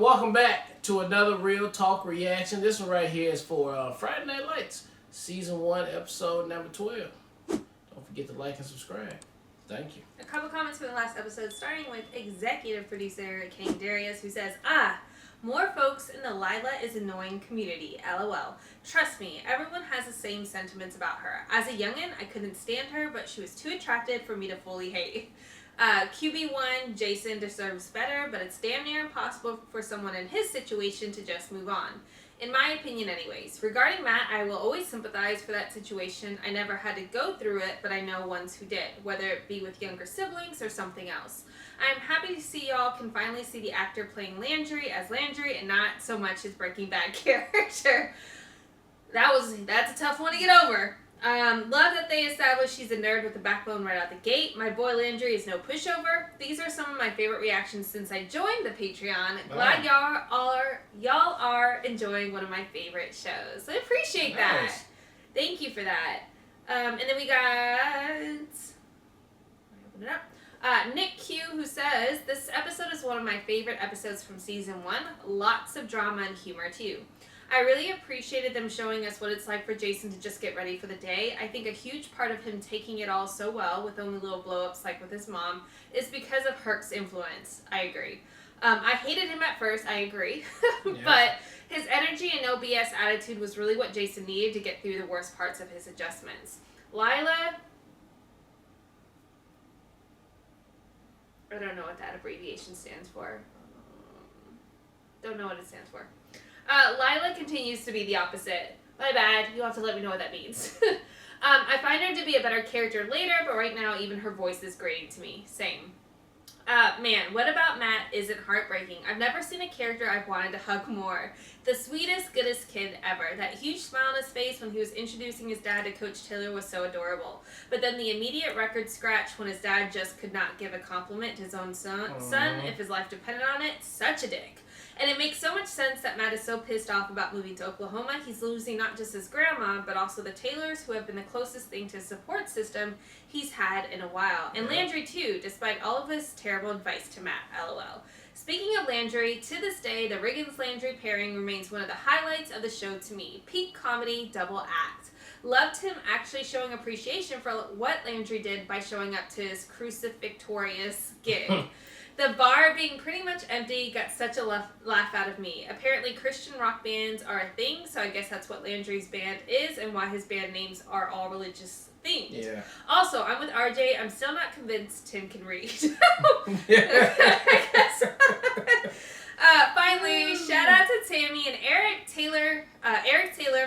welcome back to another Real Talk reaction. This one right here is for Friday Night Lights, Season 1, Episode number 12. Don't forget to like and subscribe. Thank you. A couple comments from the last episode, starting with executive producer King Darius, who says, more folks in the Lila is annoying community, LOL. Trust me, everyone has the same sentiments about her. As a youngin', I couldn't stand her, but she was too attractive for me to fully hate. QB1, Jason deserves better, but it's damn near impossible for someone in his situation to just move on. In my opinion anyways. Regarding Matt, I will always sympathize for that situation. I never had to go through it, but I know ones who did, whether it be with younger siblings or something else. I'm happy to see y'all can finally see the actor playing Landry as Landry and not so much his Breaking Bad character. That's a tough one to get over. Love that they established she's a nerd with a backbone right out the gate. My boy Landry is no pushover. These are some of my favorite reactions since I joined the Patreon. Glad y'all are enjoying one of my favorite shows. I appreciate that. Thank you for that. And then we got open it up. Nick Q, who says, this episode is one of my favorite episodes from season 1. Lots of drama and humor too. I really appreciated them showing us what it's like for Jason to just get ready for the day. I think a huge part of him taking it all so well, with only little blow-ups like with his mom, is because of Herc's influence. I agree. I hated him at first, I agree. Yeah. But his energy and no BS attitude was really what Jason needed to get through the worst parts of his adjustments. Lila, I don't know what that abbreviation stands for. Don't know what it stands for. Lila continues to be the opposite. My bad. You'll have to let me know what that means. I find her to be a better character later, but right now even her voice is grating to me. Same. Man, what about Matt isn't heartbreaking? I've never seen a character I've wanted to hug more. The sweetest, goodest kid ever. That huge smile on his face when he was introducing his dad to Coach Taylor was so adorable. But then the immediate record scratch when his dad just could not give a compliment to his own son if his life depended on it. Such a dick. And it makes so much sense that Matt is so pissed off about moving to Oklahoma. He's losing not just his grandma, but also the Taylors, who have been the closest thing to his support system he's had in a while. And Landry, too, despite all of his terrible advice to Matt, LOL. Speaking of Landry, to this day, the Riggins-Landry pairing remains one of the highlights of the show to me. Peak comedy, double act. Loved him actually showing appreciation for what Landry did by showing up to his crucifixorious gig. The bar being pretty much empty got such a laugh out of me. Apparently Christian rock bands are a thing, so I guess that's what Landry's band is and why his band names are all religious themed. Yeah. Also, I'm with RJ. I'm still not convinced Tim can read. Finally, shout out to Tammy and Eric Taylor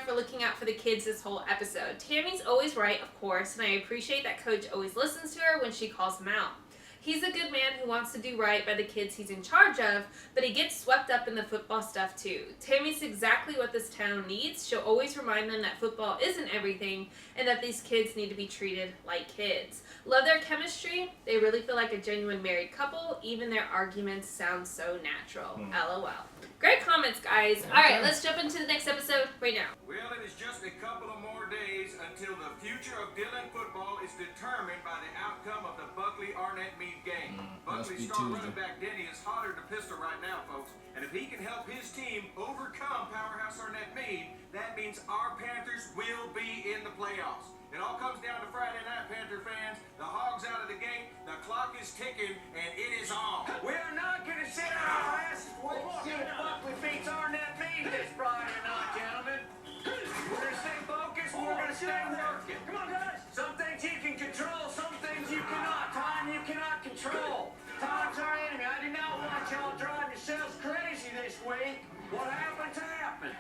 for looking out for the kids this whole episode. Tammy's always right, of course, and I appreciate that Coach always listens to her when she calls him out. He's a good man who wants to do right by the kids he's in charge of, but he gets swept up in the football stuff too. Tammy's exactly what this town needs. She'll always remind them that football isn't everything and that these kids need to be treated like kids. Love their chemistry. They really feel like a genuine married couple. Even their arguments sound so natural. LOL. Great comments, guys. Okay. All right, let's jump into the next episode right now. Well, it is just a couple of more days until the future of Dillon football is determined by the outcome of the Buckley-Arnett Meade game. Buckley's star running back Denny is hotter than a pistol right now, folks. And if he can help his team overcome Powerhouse Arnett Meade, that means our Panthers will be in the playoffs. It all comes down to Friday night, Panther fans. The Hogs out of the gate, the clock is ticking, and it is on. We're not going to sit on our asses until Buckley beats Arnett Meade this Friday night, gentlemen. We're going to stay focused, we're going to stay working. Come on, guys. Some things you can control, some things you cannot. Time you cannot control. Time's our enemy. I do not want y'all driving yourselves crazy this week. What happens, happens.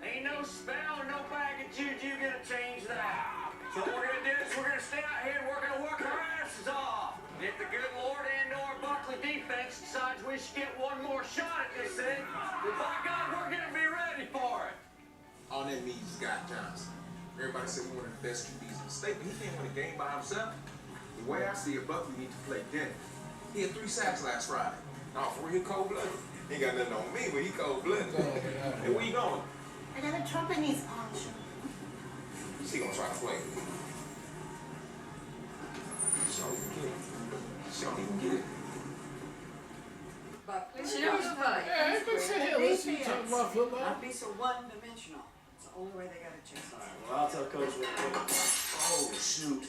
Ain't no spell or no bag of juju gonna change that. So what we're gonna do is we're gonna stay out here and we're gonna work our asses off. And if the good Lord and/or Buckley defense decides we should get one more shot at this thing, well, by God, we're gonna be ready for it. All that means is Scott Johnson. Everybody said he's one of the best QBs in the state, but he can't win a game by himself. The way I see it, Buckley needs to play Denny. He had 3 sacks last Friday. No, for real, cold-blooded. He ain't got nothing on me, but he cold-blooded. Hey, where you going? I got a trumpet in his pouch. She gonna try to play. She don't even get it. She don't even get it. She knows what to play. talk about football. Not be so one-dimensional. It's the only way they got a chance. All right, well, I'll tell Coach what to do. Oh, shoot.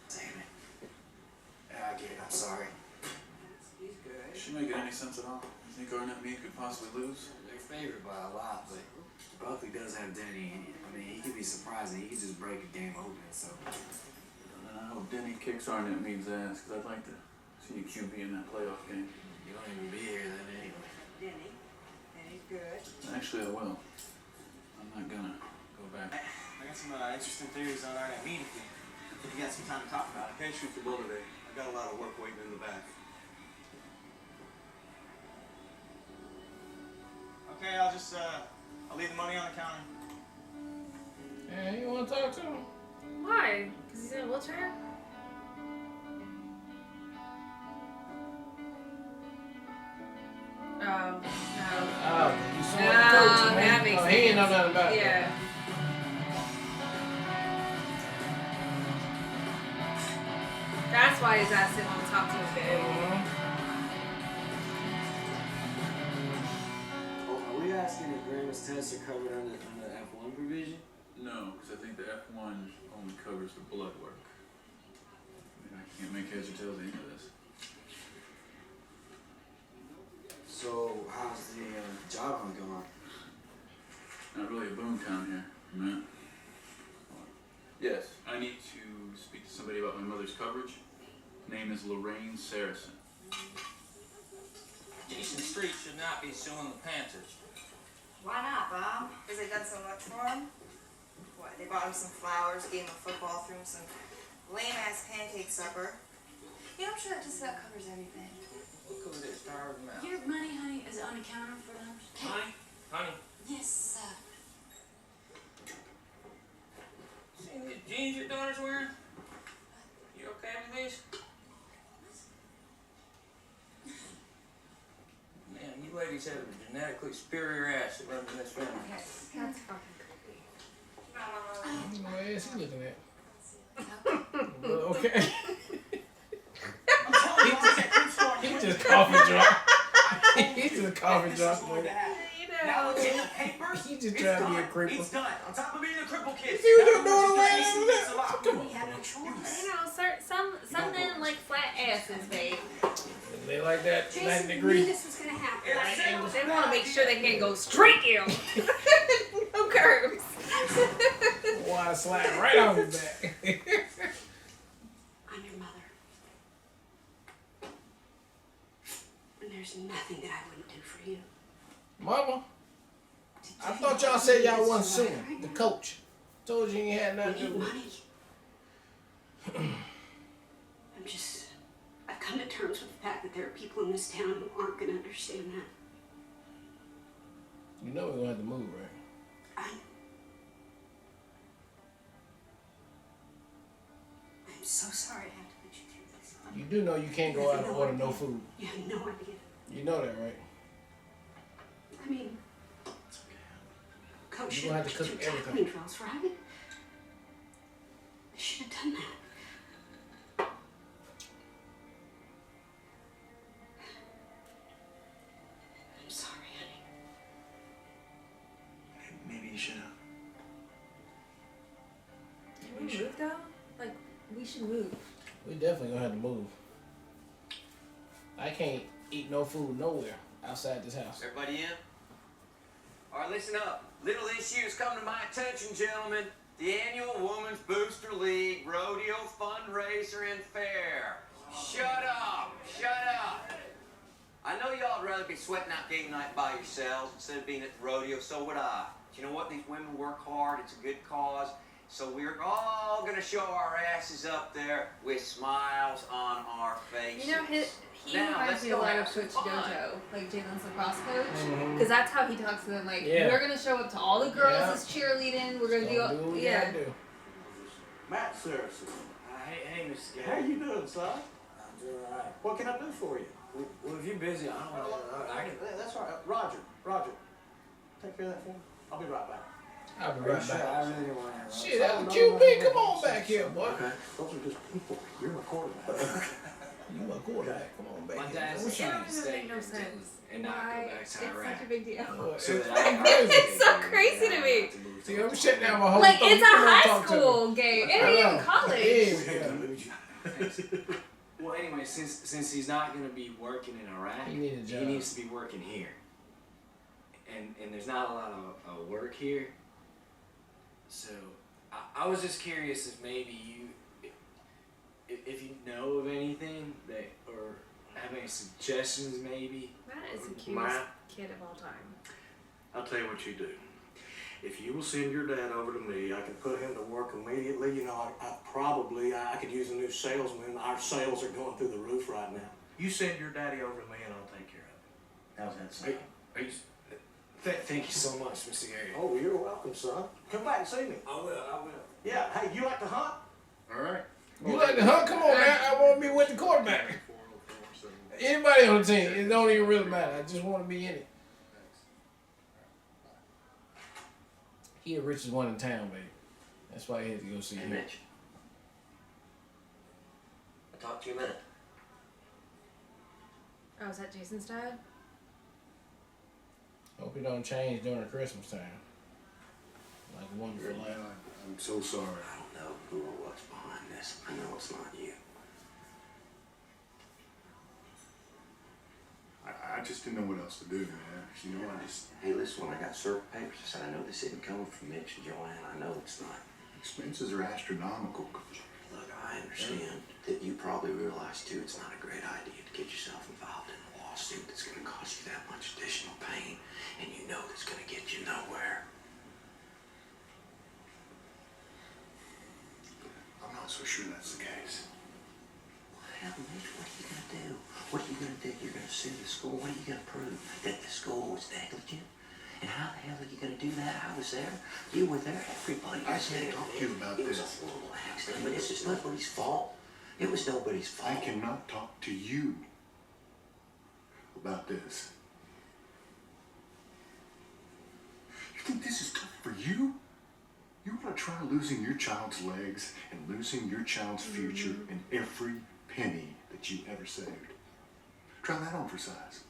Damn it. Yeah, I get it. I'm sorry. He's good. Should make any sense at all. You think Arnett Meade could possibly lose? They're favored by a lot, but Buckley does have Denny. I mean, he could be surprising. He could just break a game open, so. And I hope Denny kicks Arnett Meade's ass, because I'd like to see a QB in that playoff game. You don't even be here then anyway. Denny. Denny's good. Actually, I will. I'm not gonna go back. I got some interesting theories on Arnett Meade if you got some time to talk about it. I can't shoot the bull today. I got a lot of work waiting in the back. Okay, I'll leave the money on the counter. Yeah, you want to talk to him? Why? Because he's in a wheelchair? Oh, no. Oh, you saw No, the coach, man. that makes He ain't sense. know nothing about it. Yeah. That's why his ass didn't want to talk to him big. Oh, are we asking if Graham's tests are covered under the F1 provision? No, because I think the F1 only covers the blood work. I mean, I can't make heads or tails of any of this. So, how's the job hunt going? Not really a boom town here, Matt. Yes, I need to speak to somebody about my mother's coverage. Name is Lorraine Saracen. Jason Street should not be suing the Panthers. Why not, Bob? Because they've done so much for him. What, they bought him some flowers, gave him a football, threw him some lame-ass pancake supper. You know, I'm sure that just about covers everything. Look over there, starving mouth. Your money, honey, is on the counter for lunch. Honey? Honey? Yes, sir. Seen these jeans your daughter's wearing? You okay with these? Man, you ladies have a genetically superior ass that runs in this family. That's fucking creepy. What is he looking at? Well, okay. He just coffee drunk. He's just a coffee drunk. Now it's in the papers. He just It's trying to be a done. creeper. It's done. On top of being a cripple kid. See what you're Now doing we're right just over gonna there? see what's Come on. We have no choice. You know, something like flat asses, babe. They like that 90 Jason knew degrees. this was gonna happen. They want to make sure they can't go straight ill. No curves. Water slide right on his back. I'm your mother. And there's nothing that I wouldn't do for you. Mama, I thought y'all said y'all wasn't suing the coach. Told you you ain't had We nothing to need do with money. I've come to terms with the fact that there are people in this town who aren't going to understand that. it. You know we're gonna have to move, right? I'm so sorry I have to put you through this. You do know you can't go out and order no food. You have no idea. You know that, right? I mean, Coach You should gonna have to have cook two everything. tackling drills, right? They should have done that. I'm sorry, honey. Maybe you should have. Can we move though? Like, we should move. We definitely gonna have to move. I can't eat no food nowhere outside this house. Everybody in? All right, listen up. Little issues come to my attention, gentlemen. The annual Women's Booster League Rodeo Fundraiser and Fair. Shut up! Shut up! I know y'all'd rather be sweating out game night by yourselves instead of being at the rodeo, so would I. But you know what? These women work hard. It's a good cause. So we're all gonna show our asses up there with smiles on our faces. You know, he Now, reminds let's me a go lot have of some Coach fun. Dojo, like Jalen's lacrosse coach, Mhm. because that's how he talks to them. Like, Yeah. we're gonna show up to all the girls Yeah. as cheerleading. We're gonna Gonna do what we yeah. gotta do. Matt Saracen. Hey, Mr. Gary. How you doing, son? I'm doing all right. What can I do for you? Well, if you're busy, I don't want to. I can. That's all right. Roger. Take care of that for me. I'll be right back. I'll be Are you right sure? back. I really don't want to. Shit, that was QB. Come on back here, boy. Okay. Those are just people. You're my quarterback. You my quarterback. Come on back My here. dad's boy. a It don't Chinese even make steak. no sense. and not Why? go back It's to such Iraq. a big deal. So It's that crazy. It's so crazy to me. See, I'm shutting down my whole Like, thought. it's a You come on, high talk to me. school game. It I ain't know. even college. Yeah. Well, anyway, since he's not going to be working in Iraq, He need a job. he needs to be working here. And there's not a lot of work here. So I was just curious if maybe if you know of anything that, or have any suggestions maybe. Matt is the cutest kid of all time. I'll tell you what you do. If you will send your dad over to me, I can put him to work immediately. You know, I could use a new salesman. Our sales are going through the roof right now. You send your daddy over to me and I'll take care of it. How's that sound? Are you, thank you so much, Mr. Gary. Oh, you're welcome, son. Come back and see me. I will. Yeah, hey, you like to hunt? All right. You like the hunt? Come on, man. I want to be with the quarterback. Anybody on the team, it don't even really matter. I just want to be in it. He the richest one in town, baby. That's why he had to go see him. Mitch. I'll talk to you in a minute. Oh, is that Jason's dad? Hope he don't change during Christmas time. Like Wonderful Life. I'm so sorry. I don't know who or what's behind this. I know it's not you. I just didn't know what else to do, man. You know, Hey, listen, when I got circle papers, I said, I know this isn't coming from Mitch and Joanne. I know it's not. Expenses are astronomical. Look, I understand that you probably realize, too, it's not a great idea to get yourself involved in a lawsuit that's going to cost you that much additional pain, and you know that's going to get you nowhere. I'm not so sure that's the case. Hell, Mitch, what are you going to do? What are you going to do? You're going to sue the school? What are you going to prove? That the school was negligent? And how the hell are you going to do that? I was there. You were there. Everybody was there. I can't talk to you about this. It was this. a horrible accident, but it's just nobody's fault. It was nobody's fault. I cannot talk to you about this. You think this is tough for you? You want to try losing your child's legs and losing your child's future and every penny that you ever saved. Try that on for size.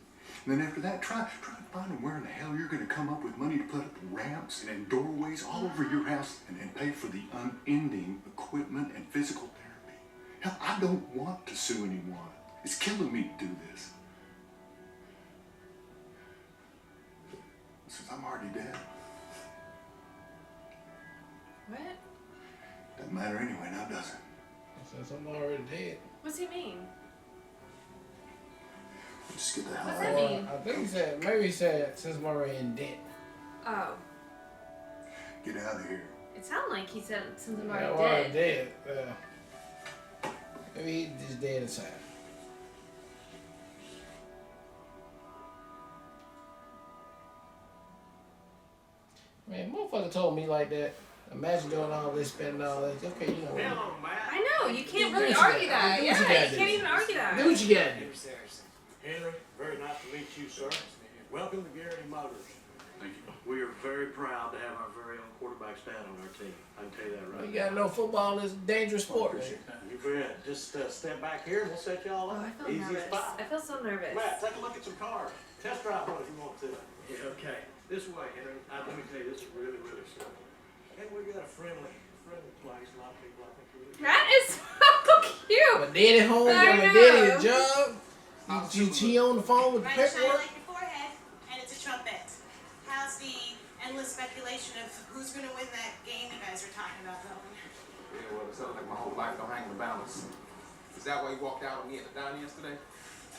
And then after that, try finding where in the hell you're going to come up with money to put up ramps and doorways all over your house and pay for the unending equipment and physical therapy. Hell, I don't want to sue anyone. It's killing me to do this. Since I'm already dead. What? Doesn't matter anyway now, does it? Since I'm already dead. What's he mean? Just get the hell What's out. that mean? I think he said, maybe he said, since I'm already in debt. Oh. Get out of here. It sounded like he said since I'm Yeah, already I'm already dead. dead. Maybe he's just dead inside. Man, motherfucker told me like that. Imagine doing all this, spending all this. Okay, you know. Hello, Matt. I know, you can't Do really what you argue got. that. Do what Yeah, you you gotta do. can't even argue that. Do what you gotta do. Henry, very nice to meet you, sir. Welcome to Gary Motors. Thank you. We are very proud to have our very own quarterback stat on our team. I can tell you that right You gotta know football is a dangerous sport, man. You bet. Just step back here and we'll set you all Oh, up. I feel Easy nervous. as pie. I feel so nervous. Matt, take a look at some cars. Test drive one if you want to. Yeah, okay. This way, Henry. Let me tell you, this is really, really simple. And we got a friendly place. A lot of people, I think, really. That is so cute. My daddy home, I got my know. daddy a job. She on the phone with the Right, shine paperwork. like your forehead, and it's a trumpet. How's the endless speculation of who's going to win that game you guys are talking about going? Yeah, well, it sounds like my whole life don't hang in the balance. Is that why you walked out on me at the diner yesterday?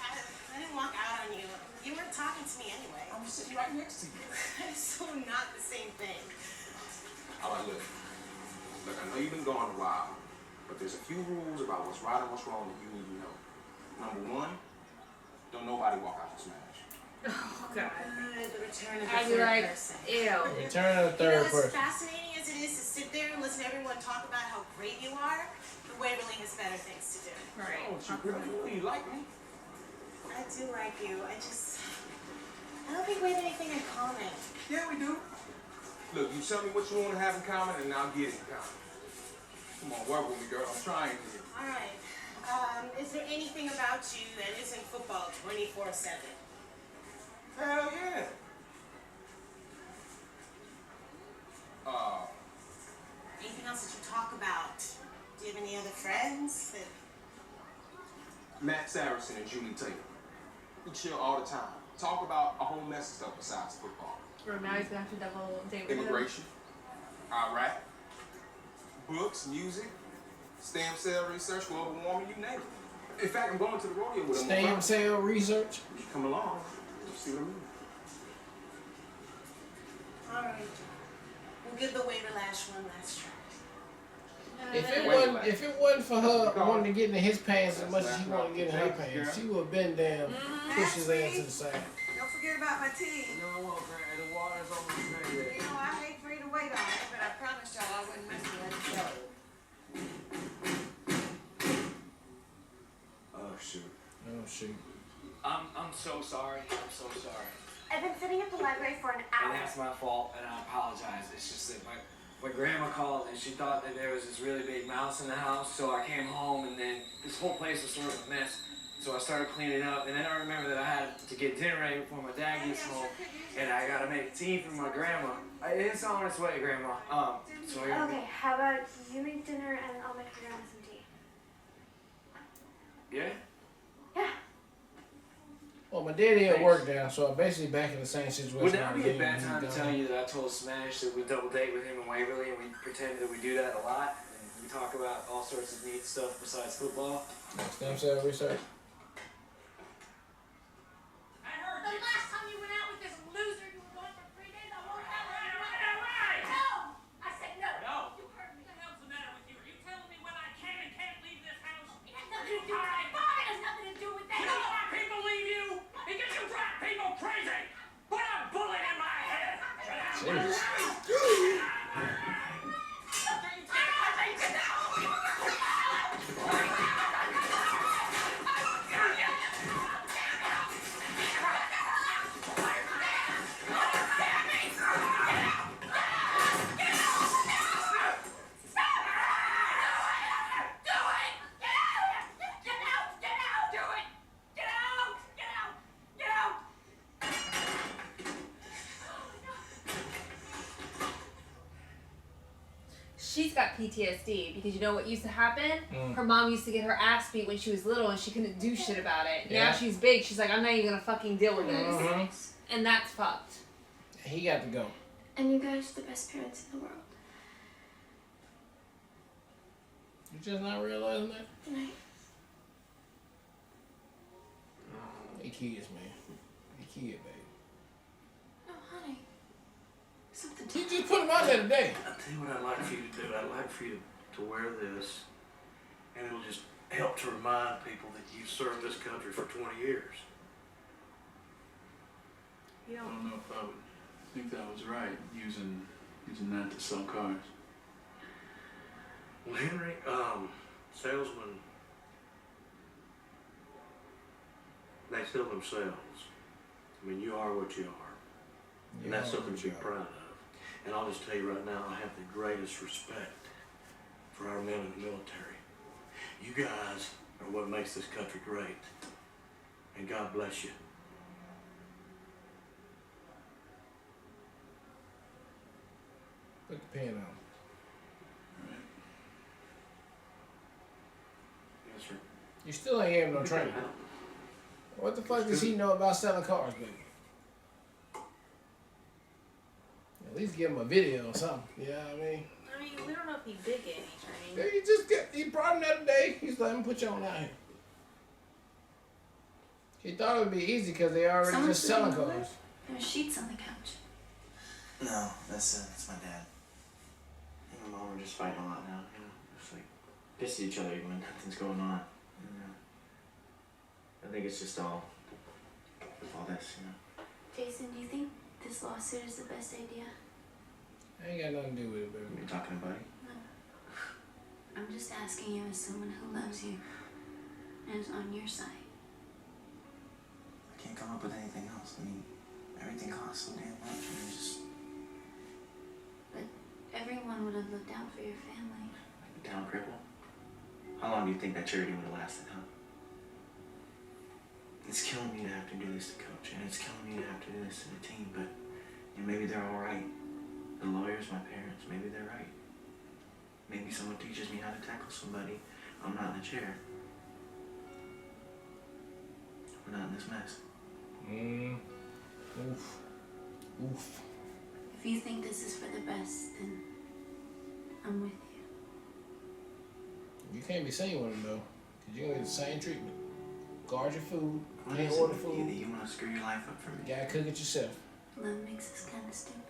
I didn't walk out on you. You weren't talking to me anyway. I'm sitting right next to you. It's so not the same thing. All right, look. Look, I know you've been gone a while, but there's a few rules about what's right and what's wrong that you need to know. Number one, don't nobody walk out and smash. Oh, God. The return of the I'd be third like, person. ew. Return of the You third know, as person. fascinating as it is to sit there and listen to everyone talk about how great you are, the Waverly has better things to do. Right. Oh, you like me? I do like you. I don't think we have anything in common. Yeah, we do. Look, you tell me what you want to have in common, and I'll get it in common. Come on, work with me, girl. I'm trying here. All right. Is there anything about you that isn't football 24/7? Hell yeah. Anything else that you talk about? Do you have any other friends that... Matt Saracen and Julie Taylor. We chill all the time. Talk about a whole mess of stuff besides football. Or now he's gonna have to double date with him. Immigration, Iraq, books, music, stem cell research, global warming, you name it. In fact, I'm going to the rodeo with him. Stem cell research? You come along, you'll see what I mean. All right. We'll give the waiver lash one last try. If it wasn't for her wanting to get in his pants as much as she wanted to get in her pants, she would have been down, pushed his ass to the side. Don't forget about my tea. No, I won't, Granny. The water's almost ready. You know, I hate for you to wait on it, but I promised y'all I wouldn't mess with it. Oh, shoot. Oh, shoot. I'm so sorry. I'm so sorry. I've been sitting at the library for an hour. And that's my fault, and I apologize. It's just that my grandma called and she thought that there was this really big mouse in the house, so I came home and then this whole place was sort of a mess. So I started cleaning up, and then I remember that I had to get dinner ready before my dad gets home, and I gotta make tea for my grandma. It's on its way, Grandma. So Okay, how about you make dinner and I'll make your grandma some tea? Yeah? Yeah. Well, my daddy at work now, so I'm basically back in the same situation. Would that be a bad time to tell you that I told Smash that we double date with him in Waverly, and we pretend that we do that a lot, and we talk about all sorts of neat stuff besides football? Stem cell research. The last time you went out with this loser, you were going for 3 days. I won't have it. No! I said no. No. You heard me. What the hell's the matter with you? Are you telling me when I can and can't leave this house? It has nothing to do with that. It has nothing to do with that. You know why people leave you? Because you drive people crazy. Put a bullet in my head. She's got PTSD because you know what used to happen? Her mom used to get her ass beat when she was little and she couldn't do shit about it. Yeah. Now she's big. She's like, I'm not even gonna fucking deal with this. And that's fucked. He got to go. And you guys are the best parents in the world. You just not realizing that? Good night. They kids, man. They kid, baby. Oh, honey. Something You just put him out there today. I'll tell you what I'd like for you to do. I'd like for you to wear this, and it'll just help to remind people that you've served this country for 20 years. You I don't know if I would think that was right, using that to sell cars. Well, Henry, salesmen, they sell themselves. I mean, you are what you are. And that's something to be proud of. And I'll just tell you right now, I have the greatest respect for our men in the military. You guys are what makes this country great. And God bless you. Put the pen on. Yes, sir. You still ain't having no training. What the fuck does he know about selling cars, baby? At least give him a video or something. Yeah, I mean. I mean, we don't know if he did get any Yeah, training. he brought him the other day. He's like, let me put you on out here. He thought it would be easy because they already Someone's just selling sitting over cars. there. There's sheets on the couch. No, that's my dad. Me and my mom are just fighting a lot now, you know. Just like piss at each other when nothing's going on. You know. I think it's just all this, you know. Jason, do you think this lawsuit is the best idea? I ain't got nothing to do with it, baby. You talking to Buddy? No. I'm just asking you as someone who loves you and is on your side. I can't come up with anything else. I mean, everything costs so damn much, and it's just But everyone would have looked out for your family. like a town cripple. How long do you think that charity would have lasted, huh? It's killing me to have to do this to coach, and it's killing me to have to do this to the team, but maybe they're all right. The lawyers, my parents, maybe they're right. Maybe someone teaches me how to tackle somebody. I'm not in the chair. We're not in this mess. Oof. Oof. If you think this is for the best, then I'm with you. You can't be seen with him though, cause you gonna get the same treatment. Guard your food. What Can't is order it food. that you want to screw your life up for me? You gotta cook it yourself. Love makes us kind of stupid.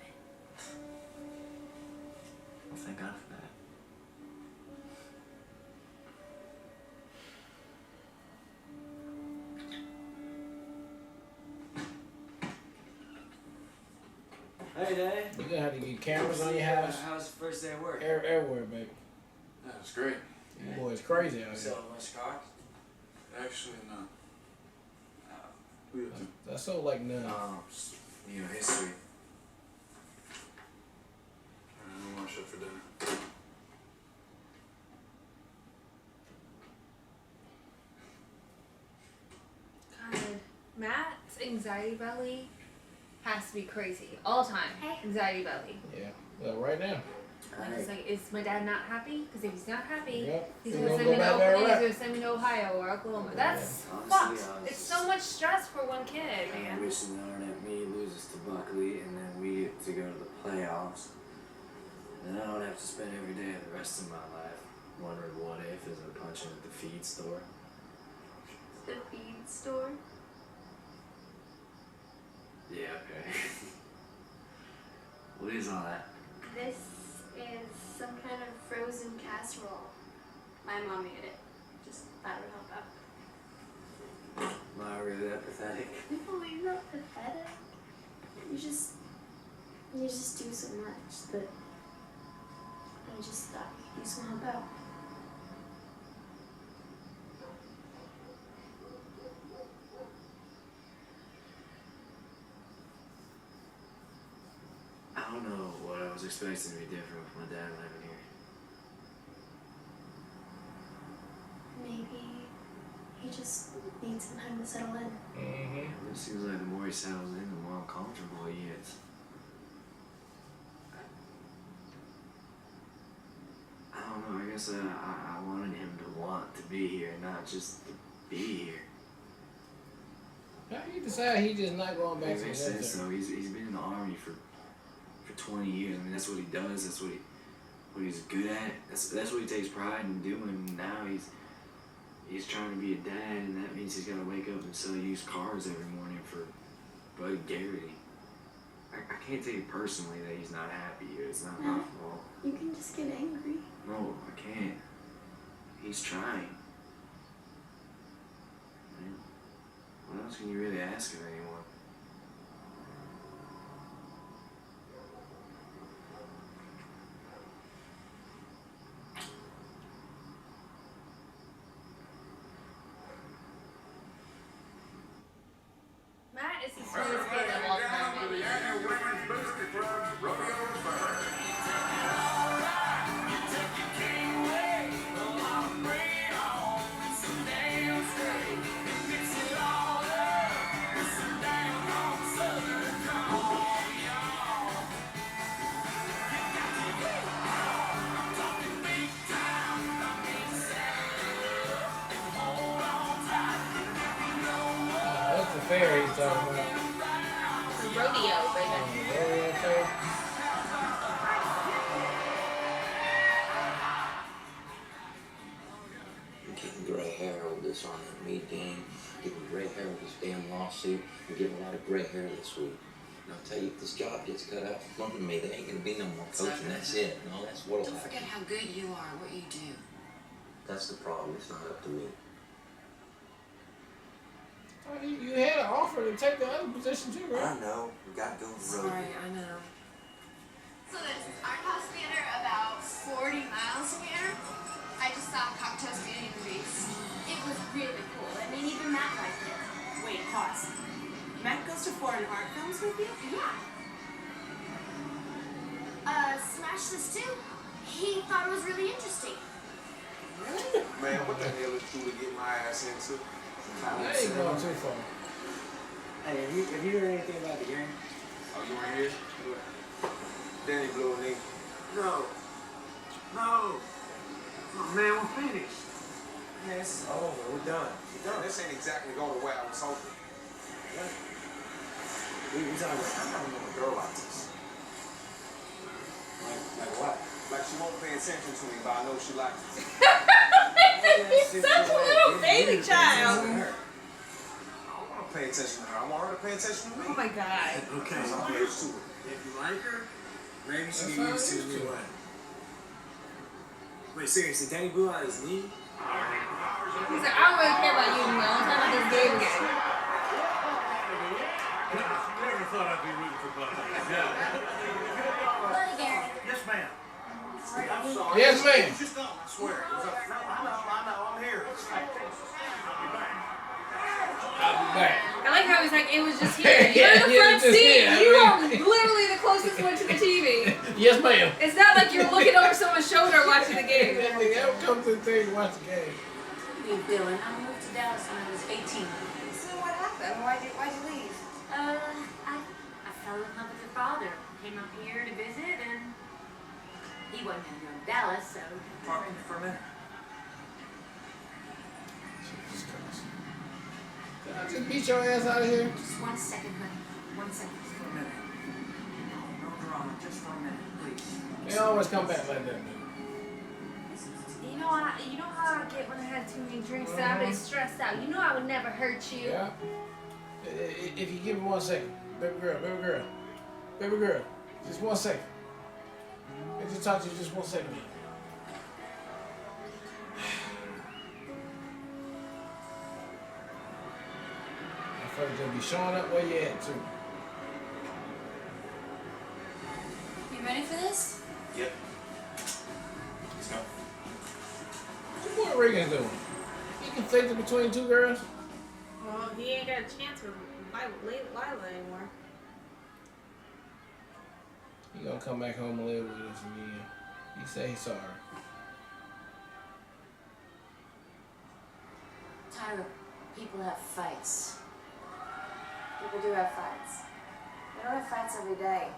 Well, thank God for that. Hey, Daddy. You gonna have to get cameras on your house. How's the first day of work? Everywhere, baby. That was great. You boys crazy out here. Selling much cars? Actually, no. We have to. That's so like none. You know, history. We want to shut for dinner. God, Matt's anxiety belly has to be crazy all the time. Anxiety belly. Yeah. Well, right now. Like, it's like, is my dad not happy? Because if he's not happy, Yep. he's He's gonna gonna send me go to back there Oklahoma. and He's gonna send me to Ohio or Oklahoma. That's Honestly, fucked. It's so much stress for one kid, I'm man. wishing the Arnett me loses to Buckley, and then we get to go to the playoffs. And I don't have to spend every day of the rest of my life wondering what if as I'm punching at the feed store. The feed store? Yeah, okay. What is all that? This is some kind of frozen casserole. My mom made it. Just thought it would help out. Am I really that pathetic? No, you're not pathetic. You just do so much that I just thought you could use some help out. I don't know what I was expecting to be different with my dad living here. Maybe he just needs some time to settle in. Mm-hmm. It seems like the more he settles in, the more uncomfortable he gets. I don't know, I guess I wanted him to want to be here, not just to be here. How do you decide he just not going back It to the makes sense military? though. He's been in the army for 20 years. I mean, that's what he does. That's what he's good at. That's what he takes pride in doing. Now he's trying to be a dad, and that means he's got to wake up and sell used cars every morning for Buddy Garrity. I can't take it personally that he's not happy here. It's not my fault. You can just get angry. No, I can't. He's trying. Man, what else can you really ask of anyone? Matt is the sweetest kid of all time, man. That's the fair he's talking about. Rodeo, baby. Rodeo fair. I'm getting gray hair over this on that meat game, getting gray hair with this damn lawsuit, and getting a lot of gray hair this week. And I'll tell you, if this job gets cut out from me, there ain't gonna be no more coaching. That's it. No, that's what'll Don't happen. forget how good you are, what you do. That's the problem. It's not up to me. You had an offer to take the other position too, right? I know. We gotta go the road. Sorry, I know. So this is our house theater about 40 miles from here. I just saw Cocktails Beauty and the Beast. It was really cool. I mean, even Matt liked it. Wait, pause. Matt goes to foreign art films with you? Yeah. Smash this too. He thought it was really interesting. Man, what the hell is Julie get my ass into? I ain't going too far. Hey, have you heard anything about the game? Oh, you weren't here? Danny blew a knee. No. No. Oh, man, we're finished. Man, this is over. We're done. This ain't exactly going the way I was hoping. We talking about. I'm not even a girl like this. Like what? Like she won't pay attention to me, but I know she likes it. He's such a little baby child. I don't want to pay attention to her. I want her to pay attention to me. Oh my god. Okay. I'm used to it. If you like her, maybe she That's get how used to it the is new to. way. Wait, seriously, Danny blew out his knee? He's like, I don't really care about you anymore. I'm talking about this game again. Never thought I'd be rooting for Bucky. Bloody Gary. Yes, ma'am. I'm sorry. Yes, ma'am. Just don't, I swear. No, I know, I'm here. I'll be back. I like how he's like, it was just here. Yeah, You're in the front yeah, just seat. here. You are literally the closest one to the TV. Yes, ma'am. It's not like you're looking over someone's shoulder watching the game. I'll come to the thing and watch the game. Hey, Dylan, I moved to Dallas when I was 18. So what happened? Why'd you leave? I fell in love with your father. Came up here to visit, and he wasn't going to go to Dallas, so. Pardon me for a minute. Jesus Christ. Can I just beat your ass out of here? Just 1 second, honey. 1 second. Just for a minute. No drama, just for a minute, please. They always come back like that, man. You know how I get when I had too many drinks and I'm really stressed out. You know I would never hurt you. Yeah. If you give me 1 second, baby girl, just 1 second. I just talk to you just 1 second. My friend's gonna be showing up where you at too. You ready for this? Yep. Let's go. What Regan doing? He conflicted between two girls? Well, he ain't got a chance with Lila anymore. He gonna come back home and live with us again. He said he's sorry. Tyra, people have fights. People do have fights. They don't have fights every day.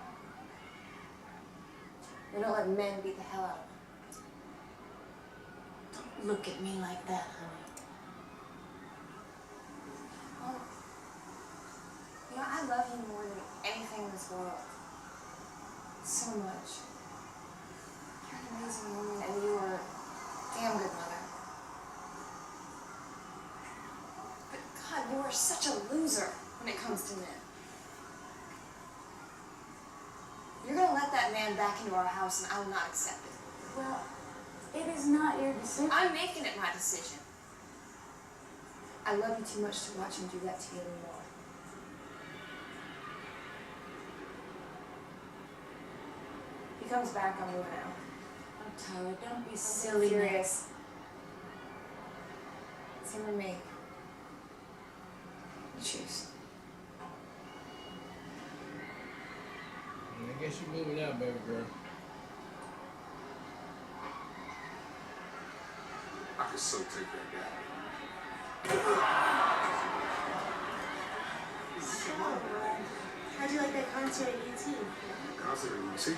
They don't let men beat the hell out of them. Don't look at me like that, honey. Well, you know, I love you more than anything in this world. So much. You're an amazing woman, and you are a damn good mother. But God, you are such a loser when it comes to men. You're gonna let that man back into our house, and I will not accept it. Well, it is not your decision. I'm making it my decision. I love you too much to watch him do that to you anymore. If he comes back, I'm moving out. Oh, Tyra, don't be I'm silly. furious. It's him or me. You choose. I guess you're moving out, baby girl. I could so take that guy. How'd you like that concert at UT? Concert at UT.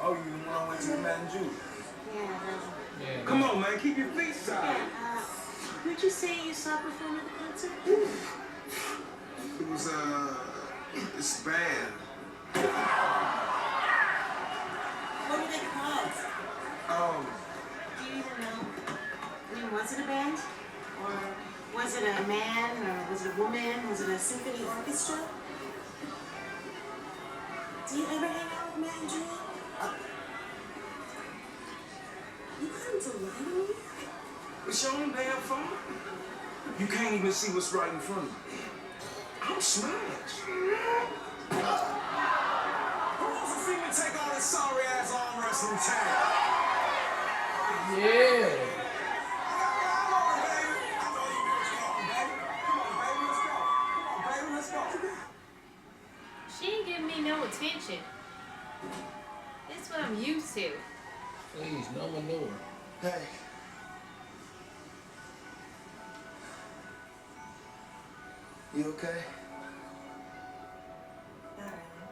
Oh, you the one I went to with Matt and Julie? Yeah, Come on, man, keep your feet solid. who'd you say you saw perform at the concert? It was, this band. What were they called? Do you even know? I mean, was it a band? Or was it a man? Or was it a woman? Was it a symphony orchestra? Do you ever hang out with Matt and Julie? You got him to lie to me? It's your own damn phone. You can't even see what's right in front of you. I'm smashed. Who wants to see me take on this sorry ass arm wrestling tag? Yeah. She ain't giving me no attention. That's what I'm used to. Please, no manure. Hey. You okay? Not really.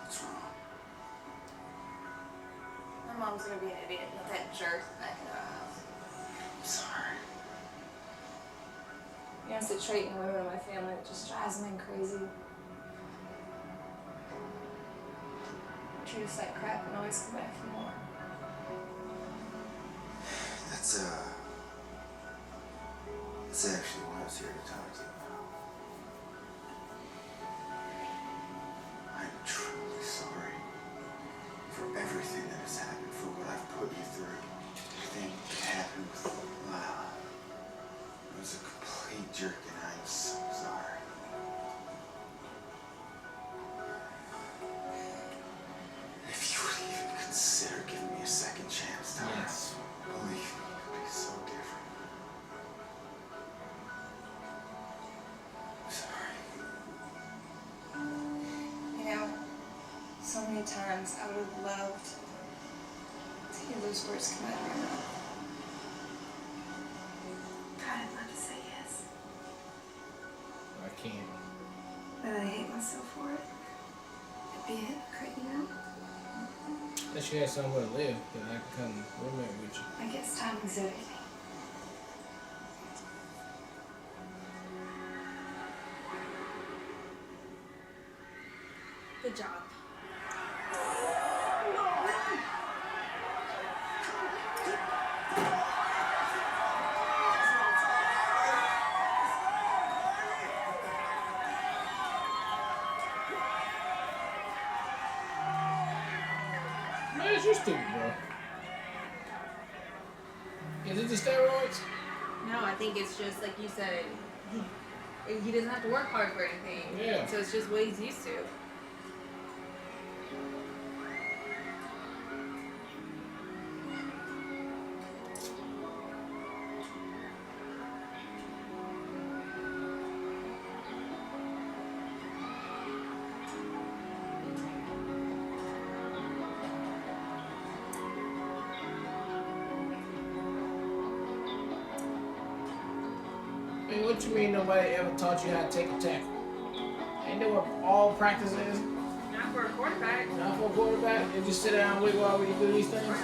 What's wrong? My mom's gonna be an idiot with that jerk back in our house. I'm sorry. He has to treat women in my family. It just drives me crazy. I treat us like crap and always come back for more. That's actually what I was here to talk to you about. I'm truly sorry for everything that has happened, for what I've put you through. Everything that happened with Lila. I was a complete jerk and I am so sorry. If you would even consider giving me a second chance, Tyler, believe me, it would be so different. I'm sorry. You know, so many times I would have loved to hear those words come out of your mouth. God, I'd love to say yes, I can't. but I hate myself for it. I'd be a hypocrite, you know? Unless you had somewhere to live, then I can come roommate with you. I guess time is everything. Good job. Man, you're stupid, bro. Is it the steroids? No, I think it's just like you said. He doesn't have to work hard for anything. Yeah. So it's just what he's used to. Hey, what you mean nobody ever taught you how to take a tackle? Ain't know what all practice is? Not for a quarterback. Not for a quarterback? They just sit down and wait while we do these things?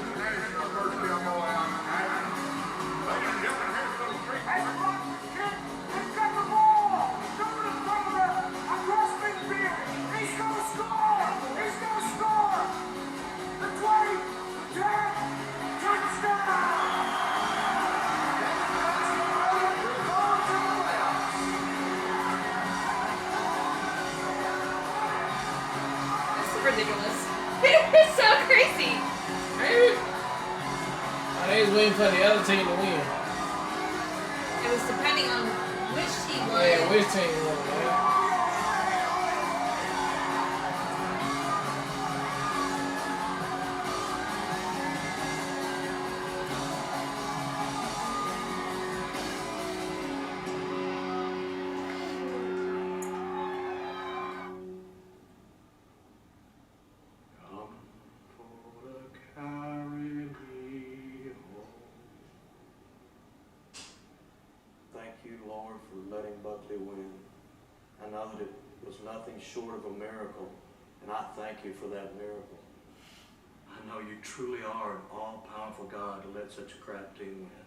Ridiculous. It's so crazy. They was waiting for the other team to win. It was depending on which team won. Yeah, which team won, man. Thank you, Lord, for letting Buckley win. I know that it was nothing short of a miracle, and I thank you for that miracle. I know you truly are an all-powerful God to let such a crap team win.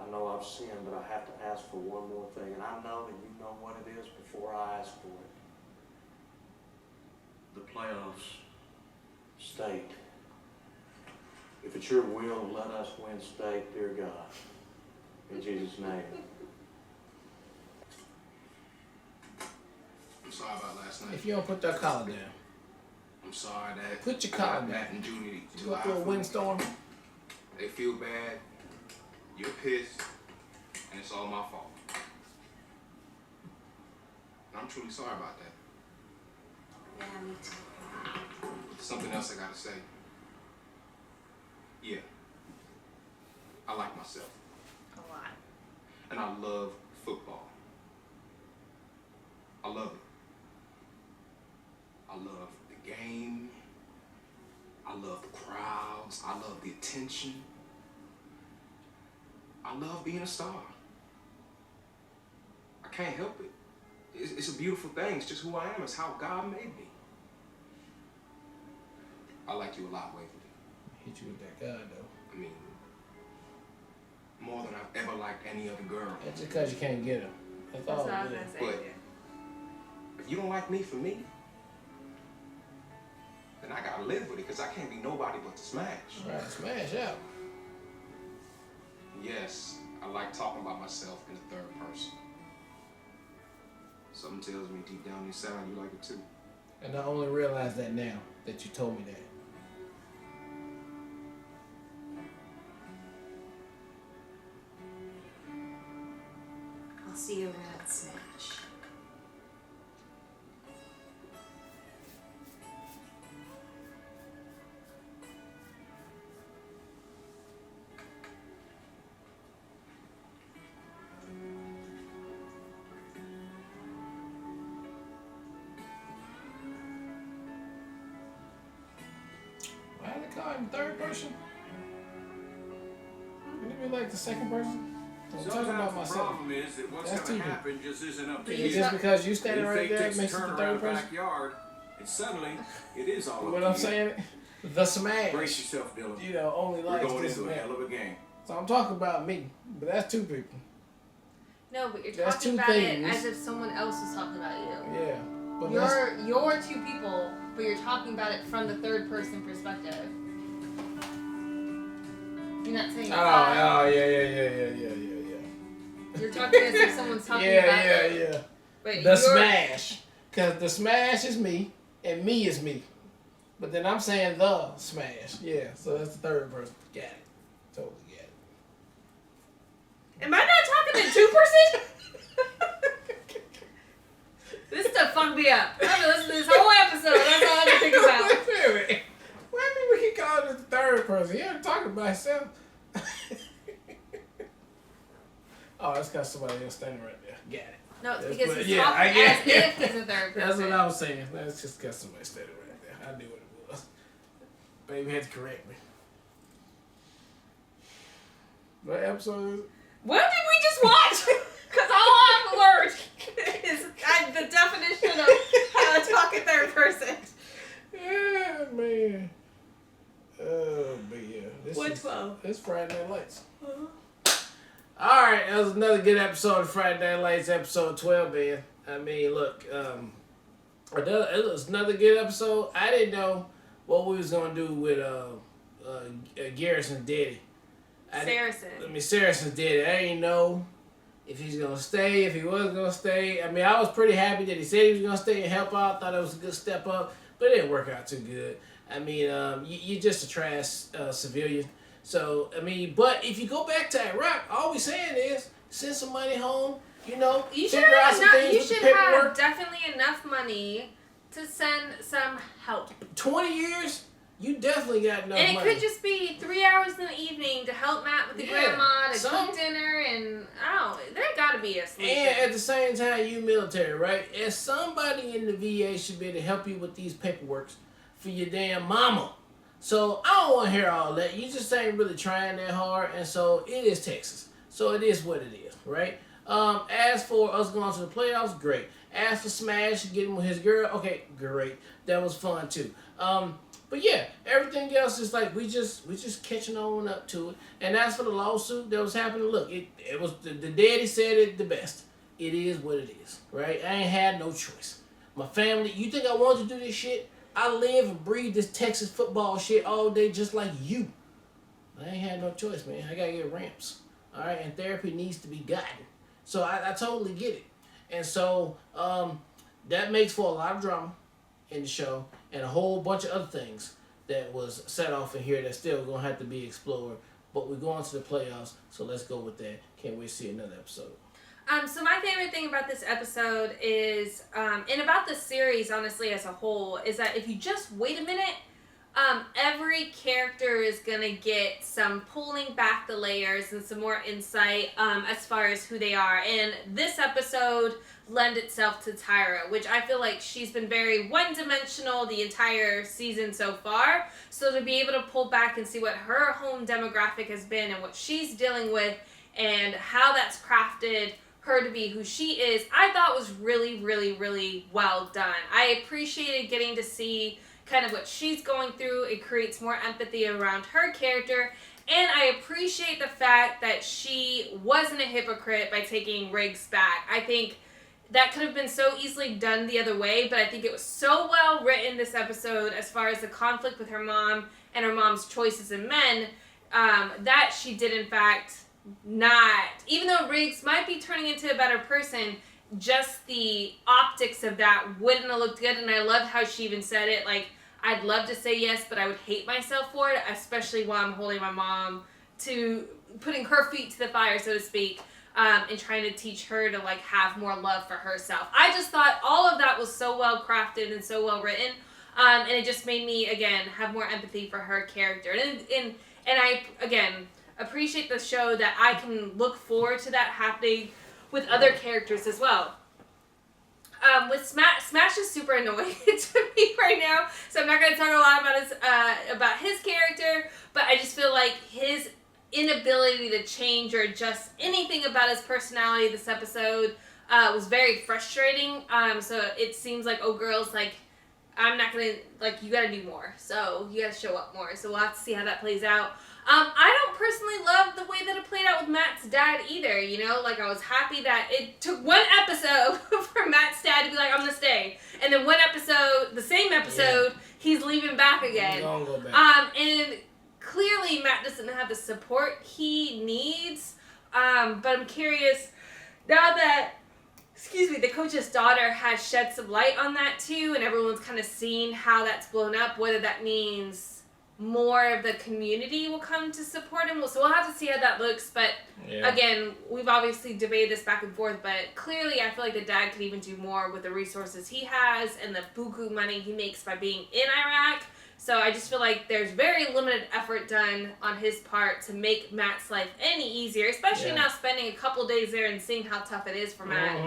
I know I've sinned, but I have to ask for one more thing, and I know that you know what it is before I ask for it. The playoffs. State. If it's your will, let us win state, dear God. In Jesus' name. I'm sorry about last night. If you don't put that collar down. I'm sorry that. Put your collar down. Matt and Junie You go through a windstorm. They feel bad. You're pissed, and it's all my fault. And I'm truly sorry about that. Yeah, me too. But something else I gotta say. Yeah. I like myself. A lot. And I love football. I love it. I love the game. I love the crowds. I love the attention. I love being a star. I can't help it. It's a beautiful thing. It's just who I am. It's how God made me. I like you a lot, Waverly. Hit you with that God, though. I mean, more than I've ever liked any other girl. That's just because you can't get her. That's all what I was good. gonna say. But if you don't like me for me, then I gotta live with it, because I can't be nobody but to smash. Right, smash out. Yes, I like talking about myself in the third person. Something tells me deep down inside you like it too. And I only realized that now that you told me that. I'll see you around Smash. Why are they calling third person? Wouldn't it be like the second person? I'm talking about Sometimes the myself. problem is that what's That's going to TV. happen just isn't up to Yeah, you. just because you standing right Anything there takes a makes it the turn third around the person. backyard, and suddenly it is all What up I'm to you. saying, the smash. Brace yourself, Dylan. You know, only We're likes going this into a man. hell of a game. So I'm talking about me, but that's two people. No, but you're That's talking two about things. it as if someone else was talking about you. Yeah, but that's, You're two people, but you're talking about it from the third person perspective. You're not saying. yeah. You're talking as if someone's talking about it. Yeah. But The you're- smash, cause the smash is me and me is me, but then I'm saying the smash. Yeah, so that's the third person. Got it. Totally get it. Am I not talking in two person? This stuff fucked me up. I have to listen to this whole episode. That's all I can think about. Wait a minute. Why do we keep calling it the third person? He ain't talking about himself. Oh, that's because somebody else standing right there. Got it. No, it's That's because what- he's yeah, talking I get as it. if he's a third person. That's what I was saying. That's just because somebody standing right there. I knew what it was. Baby had to correct me. What episode is it? What did we just watch? Because all I've learned is the definition of how to talk in third person. Yeah, man. Oh, but yeah. This 112. It's Friday Night Lights. Alright, that was another good episode of Friday Night Lights, episode 12, man. I mean, look, it was another good episode. I didn't know what we was going to do with Garrison's daddy. Saracen's daddy. I didn't know if he's going to stay, if he wasn't going to stay. I mean, I was pretty happy that he said he was going to stay and help out. Thought it was a good step up, but it didn't work out too good. I mean, you're just a trash civilian. So, I mean, but if you go back to Iraq, all we're saying is send some money home, you know, You should figure out some things you with the should have paperwork. definitely enough money to send some help. 20 years, you definitely got enough And it money. could just be 3 hours in the evening to help Matt with the grandma, to cook dinner, and I don't know, there gotta be a solution. And at the same time, you military, right? As somebody in the VA should be able to help you with these paperworks for your damn mama. So I don't want to hear all that. You just ain't really trying that hard, and so it is Texas. So it is what it is, right? As for us going to the playoffs, great. As for Smash getting with his girl, okay, great. That was fun too. But yeah, everything else is like we just catching on up to it. And as for the lawsuit that was happening, look, it was the daddy said it the best. It is what it is, right? I ain't had no choice. My family, you think I wanted to do this shit? I live and breathe this Texas football shit all day just like you. I ain't had no choice, man. I gotta get ramps. All right, and therapy needs to be gotten. So I totally get it. And so that makes for a lot of drama in the show and a whole bunch of other things that was set off in here that's still gonna have to be explored. But we're going to the playoffs, so let's go with that. Can't wait to see another episode. So my favorite thing about this episode is, and about the series, honestly, as a whole, is that if you just wait a minute, every character is going to get some pulling back the layers and some more insight as far as who they are. And this episode lend itself to Tyra, which I feel like she's been very one-dimensional the entire season so far. So to be able to pull back and see what her home demographic has been and what she's dealing with and how that's crafted her to be who she is, I thought was really, really, really well done. I appreciated getting to see kind of what she's going through. It creates more empathy around her character. And I appreciate the fact that she wasn't a hypocrite by taking Riggs back. I think that could have been so easily done the other way, but I think it was so well written this episode as far as the conflict with her mom and her mom's choices in men, that she did in fact not, even though Riggs might be turning into a better person, just the optics of that wouldn't have looked good. And I loved how she even said it, like, I'd love to say yes, but I would hate myself for it, especially while I'm holding my mom to putting her feet to the fire, so to speak, and trying to teach her to like have more love for herself. I just thought all of that was so well crafted and so well written, and it just made me again have more empathy for her character. And I again appreciate the show that I can look forward to that happening with other characters as well. With Smash is super annoying to me right now, so I'm not going to talk a lot about his character, but I just feel like his inability to change or adjust anything about his personality this episode was very frustrating. So it seems like, oh girls, like, I'm not going to, like, you got to do more, so you got to show up more, so we'll have to see how that plays out. I don't personally love the way that it played out with Matt's dad either, you know? Like, I was happy that it took one episode for Matt's dad to be like, I'm gonna stay. And then one episode, the same episode, he's leaving back again. He's gonna go back. And clearly Matt doesn't have the support he needs. But I'm curious, now that, the coach's daughter has shed some light on that too, and everyone's kind of seen how that's blown up, whether that means more of the community will come to support him. So we'll have to see how that looks. But again, we've obviously debated this back and forth, but clearly I feel like the dad could even do more with the resources he has and the buku money he makes by being in Iraq. So I just feel like there's very limited effort done on his part to make Matt's life any easier, especially now spending a couple days there and seeing how tough it is for Matt.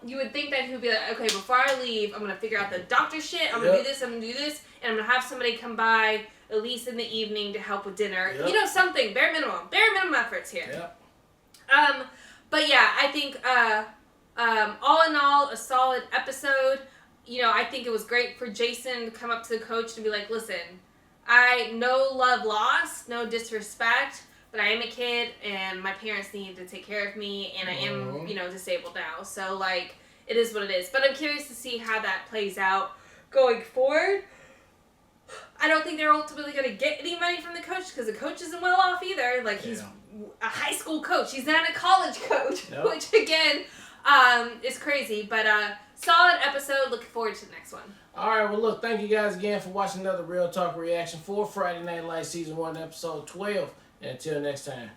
You would think that he would be like, okay, before I leave, I'm going to figure out the doctor shit, I'm going to do this, I'm going to do this, and I'm going to have somebody come by at least in the evening to help with dinner. You know, something, bare minimum efforts here. But yeah, I think all in all, a solid episode. You know, I think it was great for Jason to come up to the coach and be like, listen, I no love lost, no disrespect, but I am a kid and my parents need to take care of me and I am, you know, disabled now. So, like, it is what it is. But I'm curious to see how that plays out going forward. I don't think they're ultimately going to get any money from the coach because the coach isn't well off either. Like, he's a high school coach. He's not a college coach, which, again, is crazy. But solid episode. Looking forward to the next one. All right. Well, look, thank you guys again for watching another Real Talk reaction for Friday Night Lights Season 1, Episode 12. And until next time.